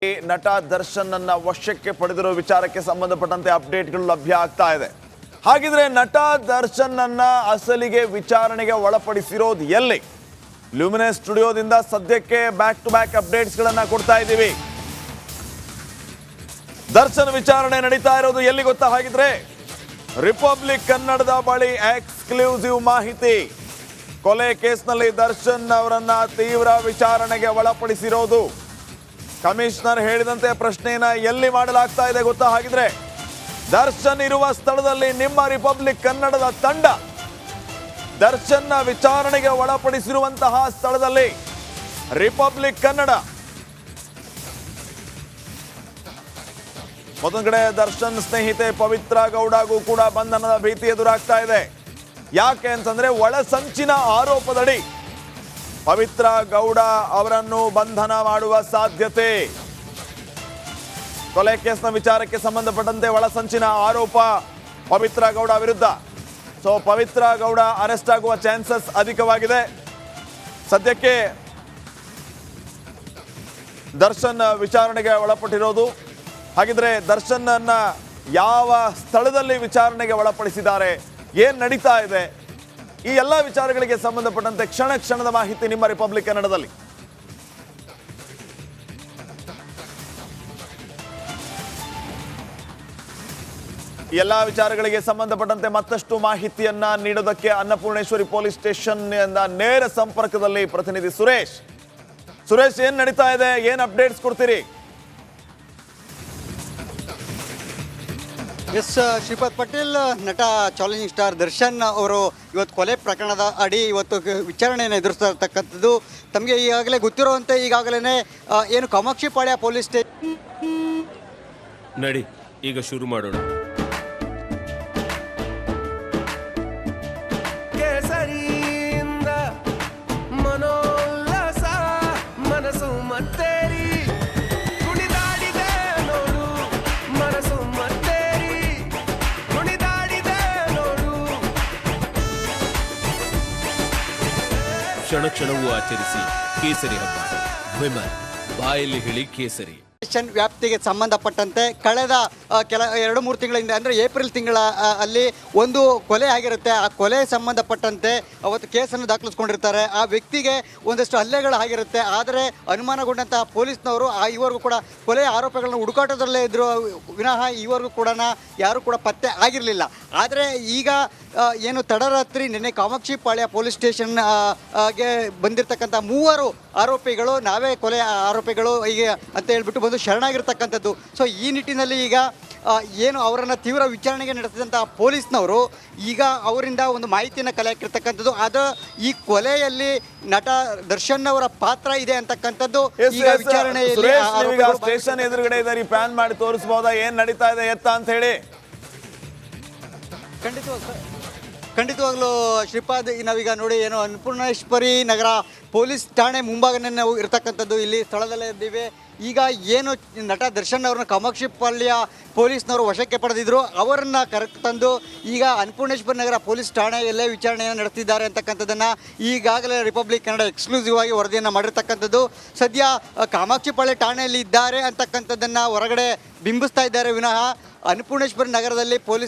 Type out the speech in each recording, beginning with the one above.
ನಟ ದರ್ಶನ್ ಅನ್ನ ವಶಕ್ಕೆ ಪಡೆದಿರೋ ವಿಚಾರಕ್ಕೆ ಸಂಬಂಧಪಟ್ಟಂತೆ ಅಪ್ಡೇಟ್ಗಳು ಲಭ್ಯ ಆಗ್ತಾ ಇದೆ. ಹಾಗಿದ್ರೆ ನಟ ದರ್ಶನ್ ಅನ್ನ ಅಸಲಿಗೆ ವಿಚಾರಣೆಗೆ ಒಳಪಡಿಸಿರೋದು ಎಲ್ಲಿ? ಲ್ಯೂಮಿನಸ್ ಸ್ಟುಡಿಯೋದಿಂದ ಸದ್ಯಕ್ಕೆ ಬ್ಯಾಕ್ ಟು ಬ್ಯಾಕ್ ಅಪ್ಡೇಟ್ಸ್ ಗಳನ್ನ ಕೊಡ್ತಾ ಇದ್ದೀವಿ. ದರ್ಶನ್ ವಿಚಾರಣೆ ನಡೀತಾ ಇರೋದು ಎಲ್ಲಿ ಗೊತ್ತಾ? ಹಾಗಿದ್ರೆ ರಿಪಬ್ಲಿಕ್ ಕನ್ನಡದ ಬಳಿ ಎಕ್ಸ್ಕ್ಲೂಸಿವ್ ಮಾಹಿತಿ. ಕೊಲೆ ಕೇಸ್ನಲ್ಲಿ ದರ್ಶನ್ ಅವರನ್ನ ತೀವ್ರ ವಿಚಾರಣೆಗೆ ಒಳಪಡಿಸಿರೋದು. ಕಮಿಷನರ್ ಹೇಳಿದಂತೆ ಪ್ರಶ್ನೆಯನ್ನ ಎಲ್ಲಿ ಮಾಡಲಾಗ್ತಾ ಇದೆ ಗೊತ್ತಾ? ಹಾಗಿದ್ರೆ ದರ್ಶನ್ ಇರುವ ಸ್ಥಳದಲ್ಲಿ ನಿಮ್ಮ ರಿಪಬ್ಲಿಕ್ ಕನ್ನಡದ ತಂಡ ದರ್ಶನ್ನ ವಿಚಾರಣೆಗೆ ಒಳಪಡಿಸಿರುವಂತಹ ಸ್ಥಳದಲ್ಲಿ ರಿಪಬ್ಲಿಕ್ ಕನ್ನಡ ಮತ್ತೊಂದು ಕಡೆ ದರ್ಶನ್ ಸ್ನೇಹಿತೆ ಪವಿತ್ರ ಗೌಡಗೂ ಕೂಡ ಬಂಧನದ ಭೀತಿ ಎದುರಾಗ್ತಾ ಇದೆ. ಯಾಕೆ ಅಂತಂದ್ರೆ ಒಳಸಂಚಿನ ಆರೋಪದಡಿ ಪವಿತ್ರ ಗೌಡ ಅವರನ್ನು ಬಂಧನ ಮಾಡುವ ಸಾಧ್ಯತೆ. ಕೊಲೆ ಕೇಸ್ನ ವಿಚಾರಕ್ಕೆ ಸಂಬಂಧಪಟ್ಟಂತೆ ಒಳಸಂಚಿನ ಆರೋಪ ಪವಿತ್ರ ಗೌಡ ವಿರುದ್ಧ. ಸೊ ಪವಿತ್ರ ಗೌಡ ಅರೆಸ್ಟ್ ಆಗುವ ಚಾನ್ಸಸ್ ಅಧಿಕವಾಗಿದೆ. ಸದ್ಯಕ್ಕೆ ದರ್ಶನ್ ವಿಚಾರಣೆಗೆ ಒಳಪಟ್ಟಿರೋದು. ಹಾಗಿದ್ರೆ ದರ್ಶನ್ ಅನ್ನ ಯಾವ ಸ್ಥಳದಲ್ಲಿ ವಿಚಾರಣೆಗೆ ಒಳಪಡಿಸಿದ್ದಾರೆ, ಏನ್ ನಡೀತಾ ಇದೆ, ಈ ಎಲ್ಲ ವಿಚಾರಗಳಿಗೆ ಸಂಬಂಧಪಟ್ಟಂತೆ ಕ್ಷಣ ಕ್ಷಣದ ಮಾಹಿತಿ ನಿಮ್ಮ ರಿಪಬ್ಲಿಕ್ ಕನ್ನಡದಲ್ಲಿ. ಎಲ್ಲ ವಿಚಾರಗಳಿಗೆ ಸಂಬಂಧಪಟ್ಟಂತೆ ಮತ್ತಷ್ಟು ಮಾಹಿತಿಯನ್ನ ನೀಡೋದಕ್ಕೆ ಅನ್ನಪೂರ್ಣೇಶ್ವರಿ ಪೊಲೀಸ್ ಸ್ಟೇಷನ್ ನೇರ ಸಂಪರ್ಕದಲ್ಲಿ ಪ್ರತಿನಿಧಿ ಸುರೇಶ್. ಏನ್ ನಡೀತಾ ಇದೆ, ಏನ್ ಅಪ್ಡೇಟ್ಸ್ ಕೊಡ್ತೀರಿ? ಎಸ್ ಶ್ರೀಪಾದ್ ಪಟೇಲ್, ನಟ ಚಾಲೆಂಜಿಂಗ್ ಸ್ಟಾರ್ ದರ್ಶನ್ ಅವರು ಇವತ್ತು ಕೊಲೆ ಪ್ರಕರಣದ ಅಡಿ ಇವತ್ತು ವಿಚಾರಣೆಯನ್ನು ಎದುರಿಸ್ತಾ ಇರ್ತಕ್ಕಂಥದ್ದು. ತಮಗೆ ಈಗಾಗಲೇ ಗೊತ್ತಿರುವಂತೆ ಈಗಾಗಲೇ ಏನು ಕಾಮಾಕ್ಷಿಪಾಳ್ಯ ಪೊಲೀಸ್ ಸ್ಟೇಷನ್ ನಡಿ ಈಗ ಶುರು ಮಾಡೋಣ. ಮನೋಲ್ಲಾಸ ಮನಸ್ಸು ಮತ್ತೇರಿ ಕುಣಿದಾಡಿದೆ ನೋಡು, ಮನಸ್ಸು ಮತ್ತೇರಿ ಕುಣಿದಾಡಿದೆ ನೋಡು. ಕ್ಷಣ ಕ್ಷಣವೂ ಆಚರಿಸಿ ಕೇಸರಿ ಹಬ್ಬ. ವಿಮಲ್ ಬಾಯಲ್ಲಿ ಹೇಳಿ ಕೇಸರಿ. ವ್ಯಾಪ್ತಿಗೆ ಸಂಬಂಧಪಟ್ಟಂತೆ ಕಳೆದ 2-3 ತಿಂಗಳಿಂದ ಅಂದರೆ ಏಪ್ರಿಲ್ ತಿಂಗಳ ಅಲ್ಲಿ ಒಂದು ಕೊಲೆ ಆಗಿರುತ್ತೆ. ಆ ಕೊಲೆ ಸಂಬಂಧಪಟ್ಟಂತೆ ಅವತ್ತು ಕೇಸನ್ನು ದಾಖಲಿಸ್ಕೊಂಡಿರ್ತಾರೆ. ಆ ವ್ಯಕ್ತಿಗೆ ಒಂದಷ್ಟು ಹಲ್ಲೆಗಳು ಆಗಿರುತ್ತೆ. ಆದರೆ ಅನುಮಾನಗೊಂಡಂತಹ ಪೊಲೀಸ್ನವರು ಈವರೆಗೂ ಕೂಡ ಕೊಲೆ ಆರೋಪಿಗಳನ್ನ ಹುಡುಕಾಟದಲ್ಲೇ ಇದ್ದರು ವಿನಃ ಈವರೆಗೂ ಕೂಡ ಯಾರೂ ಕೂಡ ಪತ್ತೆ ಆಗಿರಲಿಲ್ಲ. ಆದರೆ ಈಗ ಏನು ತಡರಾತ್ರಿ ನಿನ್ನೆ ಕಾಮಾಕ್ಷಿಪಾಳ್ಯ ಪೊಲೀಸ್ ಸ್ಟೇಷನ್ಗೆ ಬಂದಿರತಕ್ಕಂಥ 3 ಆರೋಪಿಗಳು ನಾವೇ ಕೊಲೆ ಆರೋಪಿಗಳು ಹೀಗೆ ಅಂತ ಹೇಳ್ಬಿಟ್ಟು ಬಂದು ಶರಣಾಗಿರ್ತಕ್ಕಂಥದ್ದು. ಸೊ ಈ ನಿಟ್ಟಿನಲ್ಲಿ ಈಗ ಏನು ಅವರನ್ನು ತೀವ್ರ ವಿಚಾರಣೆಗೆ ನಡೆಸಿದಂತಹ ಪೊಲೀಸ್ನವರು ಈಗ ಅವರಿಂದ ಒಂದು ಮಾಹಿತಿಯನ್ನು ಕಲೆ ಹಾಕಿರ್ತಕ್ಕಂಥದ್ದು. ಅದು ಈ ಕೊಲೆಯಲ್ಲಿ ನಟ ದರ್ಶನ್ ಅವರ ಪಾತ್ರ ಇದೆ ಅಂತಕ್ಕಂಥದ್ದು ಈಗ ವಿಚಾರಣೆಯಲ್ಲಿ ಸ್ಟೇಷನ್ ಎದುರುಗಡೆ ಇದ್ದಾರೆ. ಪ್ಯಾನ್ ಮಾಡಿ ತೋರಿಸಬಹುದಾ ಏನ್ ನಡೀತಾ ಇದೆ ಎತ್ತ ಅಂತ ಹೇಳಿ? ಖಂಡಿತವಾಗ್ಲೂ ಶ್ರೀಪಾದ್, ನಾವೀಗ ನೋಡಿ ಏನು ಅನ್ನಪೂರ್ಣೇಶ್ವರಿ ನಗರ ಪೊಲೀಸ್ ಠಾಣೆ ಮುಂಭಾಗನೇ ನಾವು ಇರ್ತಕ್ಕಂಥದ್ದು. ಇಲ್ಲಿ ಸ್ಥಳದಲ್ಲೇ ಇದ್ದೀವಿ. ಈಗ ಏನು ನಟ ದರ್ಶನ್ ಅವ್ರನ್ನ ಕಾಮಾಕ್ಷಿಪಾಳ್ಯ ಪೊಲೀಸ್ನವರು ವಶಕ್ಕೆ ಪಡೆದಿದ್ರು, ಅವರನ್ನು ತಂದು ಈಗ ಅನ್ನಪೂರ್ಣೇಶ್ವರಿ ನಗರ ಪೊಲೀಸ್ ಠಾಣೆಯಲ್ಲೇ ವಿಚಾರಣೆಯನ್ನು ನಡೆಸ್ತಿದ್ದಾರೆ ಅಂತಕ್ಕಂಥದ್ದನ್ನು ಈಗಾಗಲೇ ರಿಪಬ್ಲಿಕ್ ಕನ್ನಡ ಎಕ್ಸ್ಕ್ಲೂಸಿವ್ ಆಗಿ ವರದಿಯನ್ನು ಮಾಡಿರ್ತಕ್ಕಂಥದ್ದು. ಸದ್ಯ ಕಾಮಾಕ್ಷಿಪಾಳ್ಯ ಠಾಣೆಯಲ್ಲಿ ಇದ್ದಾರೆ ಅಂತಕ್ಕಂಥದ್ದನ್ನು ಹೊರಗಡೆ ಬಿಂಬಿಸ್ತಾ ಇದ್ದಾರೆ ವಿನಃ ಅನ್ನಪೂರ್ಣೇಶ್ವರಿ ನಗರದಲ್ಲಿ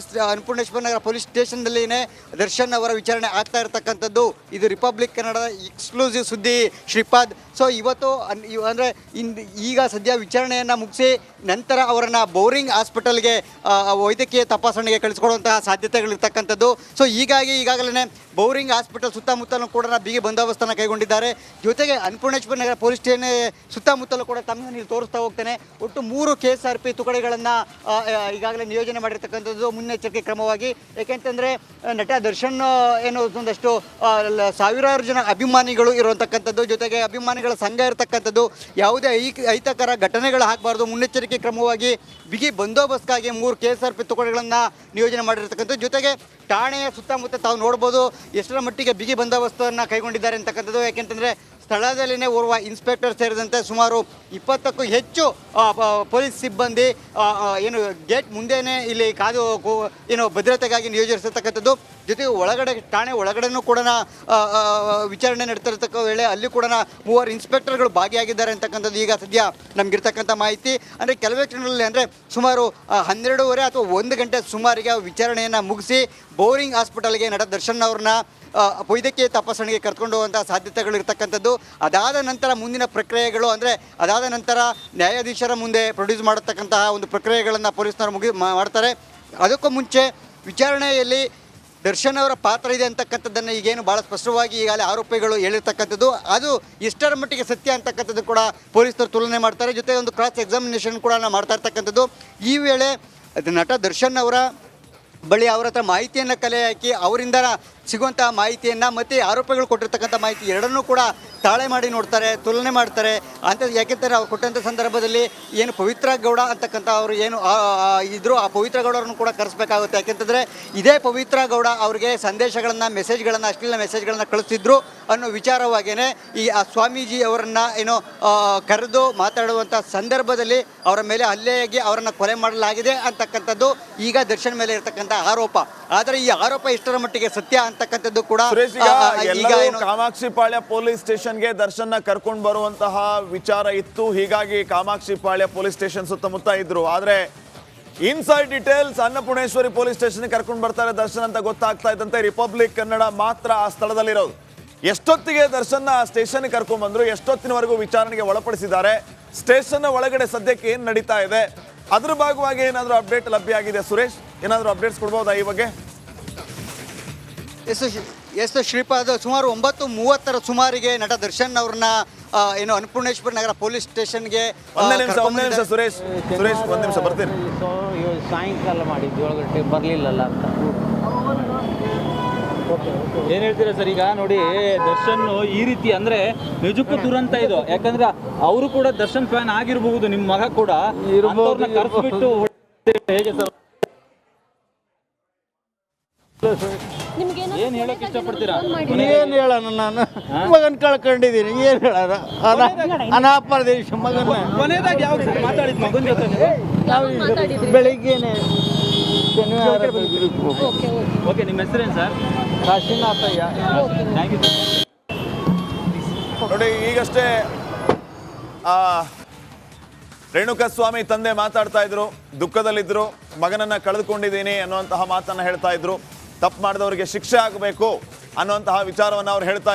ಅನ್ನಪೂರ್ಣೇಶ್ವರಿ ನಗರ ಪೊಲೀಸ್ ಸ್ಟೇಷನ್ನಲ್ಲಿನೇ ದರ್ಶನ್ ಅವರ ವಿಚಾರಣೆ ಆಗ್ತಾ ಇರತಕ್ಕಂಥದ್ದು. ಇದು ರಿಪಬ್ಲಿಕ್ ಕನ್ನಡದ ಎಕ್ಸ್ಕ್ಲೂಸಿವ್ ಸುದ್ದಿ ಶ್ರೀಪಾದ್. ಸೊ ಇವತ್ತು ಅಂದರೆ ಈಗ ಸದ್ಯ ವಿಚಾರಣೆಯನ್ನು ಮುಗಿಸಿ ನಂತರ ಅವರನ್ನು ಬೌರಿಂಗ್ ಹಾಸ್ಪಿಟಲ್ಗೆ ವೈದ್ಯಕೀಯ ತಪಾಸಣೆಗೆ ಕಳಿಸ್ಕೊಡುವಂತಹ ಸಾಧ್ಯತೆಗಳಿರ್ತಕ್ಕಂಥದ್ದು. ಸೊ ಈಗಾಗಲೇ ಬೌರಿಂಗ್ ಹಾಸ್ಪಿಟಲ್ ಸುತ್ತಮುತ್ತಲೂ ಕೂಡ ಬಿಗಿ ಬಂದೋಬಸ್ತನ್ನು ಕೈಗೊಂಡಿದ್ದಾರೆ. ಜೊತೆಗೆ ಅನ್ನಪೂರ್ಣೇಶ್ವರಿ ನಗರ ಪೊಲೀಸ್ ಸ್ಟೇಷನ್ ಸುತ್ತಮುತ್ತಲೂ ಕೂಡ ತಮ್ಮನ್ನು ನೀವು ತೋರಿಸ್ತಾ ಹೋಗ್ತೇನೆ. ಒಟ್ಟು 3 KSRP ತುಕಡಿಗಳನ್ನು ಈಗಾಗಲೇ ನಿಯೋಜನೆ ಮಾಡಿರ್ತಕ್ಕಂಥದ್ದು ಮುನ್ನೆಚ್ಚರಿಕೆ ಕ್ರಮವಾಗಿ. ಏಕೆಂತಂದರೆ ನಟ ದರ್ಶನ್ ಏನು ಒಂದಷ್ಟು ಸಾವಿರಾರು ಜನ ಅಭಿಮಾನಿಗಳು ಇರುವಂತಕ್ಕಂಥದ್ದು, ಜೊತೆಗೆ ಅಭಿಮಾನಿಗಳ ಸಂಘ ಇರತಕ್ಕಂಥದ್ದು. ಯಾವುದೇ ಅಹಿತಕರ ಘಟನೆಗಳು ಆಗಬಾರ್ದು, ಮುನ್ನೆಚ್ಚರಿಕೆ ಕ್ರಮವಾಗಿ ಬಿಗಿ ಬಂದೋಬಸ್ತ್ಗಾಗಿ 3 KSRP ತುಕಡಿಗಳನ್ನು ನಿಯೋಜನೆ ಮಾಡಿರ್ತಕ್ಕಂಥದ್ದು. ಜೊತೆಗೆ ಠಾಣೆಯ ಸುತ್ತಮುತ್ತ ತಾವು ನೋಡ್ಬೋದು ಎಷ್ಟರ ಮಟ್ಟಿಗೆ ಬಿಗಿ ಬಂದೋಬಸ್ತನ್ನು ಕೈಗೊಂಡಿದ್ದಾರೆ ಅಂತಕ್ಕಂಥದ್ದು. ಯಾಕೆಂತಂದರೆ ಸ್ಥಳದಲ್ಲಿನೇ ಓರ್ವ ಇನ್ಸ್ಪೆಕ್ಟರ್ ಸೇರಿದಂತೆ ಸುಮಾರು 20ಕ್ಕೂ ಹೆಚ್ಚು ಪೊಲೀಸ್ ಸಿಬ್ಬಂದಿ ಏನು ಗೇಟ್ ಮುಂದೆನೇ ಇಲ್ಲಿ ಕಾದು ಏನು ಭದ್ರತೆಗಾಗಿ ನಿಯೋಜಿಸಿರ್ತಕ್ಕಂಥದ್ದು. ಜೊತೆಗೆ ಒಳಗಡೆ ಠಾಣೆ ಒಳಗಡೆನೂ ಕೂಡ ವಿಚಾರಣೆ ನಡೀತಿರ್ತಕ್ಕ ವೇಳೆ ಅಲ್ಲಿ ಕೂಡ 3 ಇನ್ಸ್ಪೆಕ್ಟರ್ಗಳು ಭಾಗಿಯಾಗಿದ್ದಾರೆ ಅಂತಕ್ಕಂಥದ್ದು ಈಗ ಸದ್ಯ ನಮಗಿರ್ತಕ್ಕಂಥ ಮಾಹಿತಿ. ಅಂದರೆ ಕೆಲವೇ ಕ್ಷಣಗಳಲ್ಲಿ ಅಂದರೆ ಸುಮಾರು 12:30 ಅಥವಾ 1 ಗಂಟೆ ಸುಮಾರಿಗೆ ವಿಚಾರಣೆಯನ್ನು ಮುಗಿಸಿ ಬೋರಿಂಗ್ ಹಾಸ್ಪಿಟಲ್ಗೆ ನಟ ದರ್ಶನ್ ಅವ್ರನ್ನ ವೈದ್ಯಕೀಯ ತಪಾಸಣೆಗೆ ಕರ್ಕೊಂಡು ಹೋಗುವಂಥ ಸಾಧ್ಯತೆಗಳು ಇರ್ತಕ್ಕಂಥದ್ದು. ಅದಾದ ನಂತರ ಮುಂದಿನ ಪ್ರಕ್ರಿಯೆಗಳು ಅಂದರೆ ಅದಾದ ನಂತರ ನ್ಯಾಯಾಧೀಶರ ಮುಂದೆ ಪ್ರೊಡ್ಯೂಸ್ ಮಾಡತಕ್ಕಂತಹ ಒಂದು ಪ್ರಕ್ರಿಯೆಗಳನ್ನು ಪೊಲೀಸ್ನವರು ಮಾಡ್ತಾರೆ. ಅದಕ್ಕೂ ಮುಂಚೆ ವಿಚಾರಣೆಯಲ್ಲಿ ದರ್ಶನ್ ಅವರ ಪಾತ್ರ ಇದೆ ಅಂತಕ್ಕಂಥದ್ದನ್ನು ಈಗೇನು ಭಾಳ ಸ್ಪಷ್ಟವಾಗಿ ಈಗಾಗಲೇ ಆರೋಪಿಗಳು ಹೇಳಿರ್ತಕ್ಕಂಥದ್ದು, ಅದು ಎಷ್ಟರ ಮಟ್ಟಿಗೆ ಸತ್ಯ ಅಂತಕ್ಕಂಥದ್ದು ಕೂಡ ಪೊಲೀಸರು ತುಲನೆ ಮಾಡ್ತಾರೆ. ಜೊತೆಗೆ ಒಂದು ಕ್ರಾಸ್ ಎಕ್ಸಾಮಿನೇಷನ್ ಕೂಡ ಮಾಡ್ತಾ ಇರ್ತಕ್ಕಂಥದ್ದು. ಈ ವೇಳೆ ನಟ ದರ್ಶನ್ ಅವರ ಬಳಿ ಅವ್ರ ಹತ್ರ ಮಾಹಿತಿಯನ್ನು ಕಲೆ ಹಾಕಿ ಅವರಿಂದ ಸಿಗುವಂಥ ಮಾಹಿತಿಯನ್ನು ಮತ್ತು ಆರೋಪಿಗಳು ಕೊಟ್ಟಿರ್ತಕ್ಕಂಥ ಮಾಹಿತಿ ಎರಡನ್ನೂ ಕೂಡ ತಾಳೆ ಮಾಡಿ ನೋಡ್ತಾರೆ, ತುಲನೆ ಮಾಡ್ತಾರೆ ಅಂತ. ಯಾಕೆಂದರೆ ಅವ್ರು ಕೊಟ್ಟಂಥ ಸಂದರ್ಭದಲ್ಲಿ ಏನು ಪವಿತ್ರ ಗೌಡ ಅಂತಕ್ಕಂಥ ಅವರು ಏನು ಇದ್ದರು, ಆ ಪವಿತ್ರ ಗೌಡರನ್ನು ಕೂಡ ಕರೆಸಬೇಕಾಗುತ್ತೆ. ಯಾಕೆಂತಂದರೆ ಇದೇ ಪವಿತ್ರ ಗೌಡ ಅವ್ರಿಗೆ ಸಂದೇಶಗಳನ್ನು ಮೆಸೇಜ್ಗಳನ್ನು ಅಶ್ಲೀಲ ಮೆಸೇಜ್ಗಳನ್ನು ಕಳಿಸ್ತಿದ್ರು ಅನ್ನೋ ವಿಚಾರವಾಗಿಯೇ ಈ ಸ್ವಾಮೀಜಿ ಅವರನ್ನು ಏನೋ ಕರೆದು ಮಾತಾಡುವಂಥ ಸಂದರ್ಭದಲ್ಲಿ ಅವರ ಮೇಲೆ ಹಲ್ಲೆಯಾಗಿ ಅವರನ್ನು ಕೊಲೆ ಮಾಡಲಾಗಿದೆ ಅಂತಕ್ಕಂಥದ್ದು ಈಗ ದರ್ಶನ್ ಮೇಲೆ ಇರತಕ್ಕಂಥ ಆರೋಪ. ಆದರೆ ಈ ಆರೋಪ ಎಷ್ಟರ ಮಟ್ಟಿಗೆ ಸತ್ಯ ಅಂತಕ್ಕಂಥದ್ದು ಕೂಡ ಈಗ ಕಾಮಾಕ್ಷಿಪಾಳ್ಯ ಪೊಲೀಸ್ ಸ್ಟೇಷನ್ಗೆ ದರ್ಶನ್ ಕರ್ಕೊಂಡು ಬರುವಂತಹ ವಿಚಾರ ಇತ್ತು. ಹೀಗಾಗಿ ಕಾಮಾಕ್ಷಿಪಾಳ್ಯ ಪೊಲೀಸ್ ಸ್ಟೇಷನ್ ಸುತ್ತಮುತ್ತ ಇದ್ರು. ಆದ್ರೆ inside details Annapoorneshwari police station ಕರ್ಕೊಂಡು ಬರ್ತಾರೆ ದರ್ಶನ್ ಅಂತ ಗೊತ್ತಾಗ್ತಾ ಇದ್ದಂತೆ ರಿಪಬ್ಲಿಕ್ ಕನ್ನಡ ಮಾತ್ರ ಆ ಸ್ಥಳದಲ್ಲಿರೋದು. ಎಷ್ಟೊತ್ತಿಗೆ ದರ್ಶನ್ ಆ ಸ್ಟೇಷನ್ ಕರ್ಕೊಂಡ್ ಬಂದ್ರು, ಎಷ್ಟೊತ್ತಿನವರೆಗೂ ವಿಚಾರಣೆಗೆ ಒಳಪಡಿಸಿದ್ದಾರೆ, ಸ್ಟೇಷನ್ ಒಳಗಡೆ ಸದ್ಯಕ್ಕೆ ಏನ್ ನಡೀತಾ ಇದೆ, ಅದ್ರ ಭಾಗವಾಗಿ ಏನಾದರೂ ಅಪ್ಡೇಟ್ ಲಭ್ಯ ಆಗಿದೆ? ಸುರೇಶ್, ಏನಾದರೂ ಅಪ್ಡೇಟ್ಸ್ ಕೊಡ್ಬೋದಾ ಈ ಬಗ್ಗೆ? ಎಸ್ ಶ್ರೀಪಾದ್, ಸುಮಾರು 9:30 ಸುಮಾರಿಗೆ ನಟ ದರ್ಶನ್ ಅವ್ರನ್ನ ಏನು ಅನ್ನಪೂರ್ಣೇಶ್ವರಿ ನಗರ ಪೊಲೀಸ್ ಸ್ಟೇಷನ್ಗೆ ಒಂದೇ ನಿಮಿಷ ಸುರೇಶ್ ಒಂದ್ ನಿಮಿಷ ಬರ್ತೀರಿ. ಸಾಯಂಕಾಲ ಮಾಡಿದ್ವಿ, 7 ಗಂಟೆಗೆ ಬರಲಿಲ್ಲಲ್ಲ ಅಂತ. ಏನ್ ಹೇಳ್ತೀರಾ ಸರ್? ಈಗ ನೋಡಿ, ದರ್ಶನ್ ಈ ರೀತಿ ಅಂದ್ರೆ ನಿಜಕ್ಕೂ ದುರಂತ ಇದು. ಯಾಕಂದ್ರೆ ಅವರು ಕೂಡ ದರ್ಶನ್ ಫ್ಯಾನ್ ಆಗಿರಬಹುದು, ನಿಮ್ಮ ಮಗ ಕೂಡ ಕರ್ಸ್ಬಿಟ್ಟು ಹೇಗೆ ಸರ್? ಏನ್ ಹೇಳಕ್ ಇಷ್ಟಪಡ್ತೀರಾ? ಏನ್ ಹೇಳೋಣ, ನಾನು ಮಗನ್ ಕಳ್ಕೊಂಡಿದ್ದೀನಿ, ಏನ್ ಹೇಳೋಣ? ಅನಾಪರದೇಶ ಮಗನ ಕೊನೆಯದಾಗಿ ಯಾವ ಮಾತಾಡಿದ್ ಮಗನ ಜೊತೆ? ಬೆಳಿಗ್ಗೆನೆ ಶನಿವಾರ. ಓಕೆ, ನಿಮ್ಮ ಹೆಸರೇನು sir? Kashinathayya. Thank you sir. ನೋಡಿ, ಈಗಷ್ಟೇ ರೇಣುಕಸ್ವಾಮಿ ತಂದೆ ಮಾತಾಡ್ತಾ ಇದ್ರು, ದುಃಖದಲ್ಲಿದ್ರು, ಮಗನನ್ನ ಕಳೆದುಕೊಂಡಿದ್ದೀನಿ ಅನ್ನುವಂತಹ ಮಾತನ್ನ ಹೇಳ್ತಾ ಇದ್ರು. ತಪ್ಪು ಮಾಡಿದವರಿಗೆ ಶಿಕ್ಷೆ ಆಗಬೇಕು ಅನ್ನುವಂತಹ ವಿಚಾರವನ್ನು ಅವ್ರು ಹೇಳ್ತಾ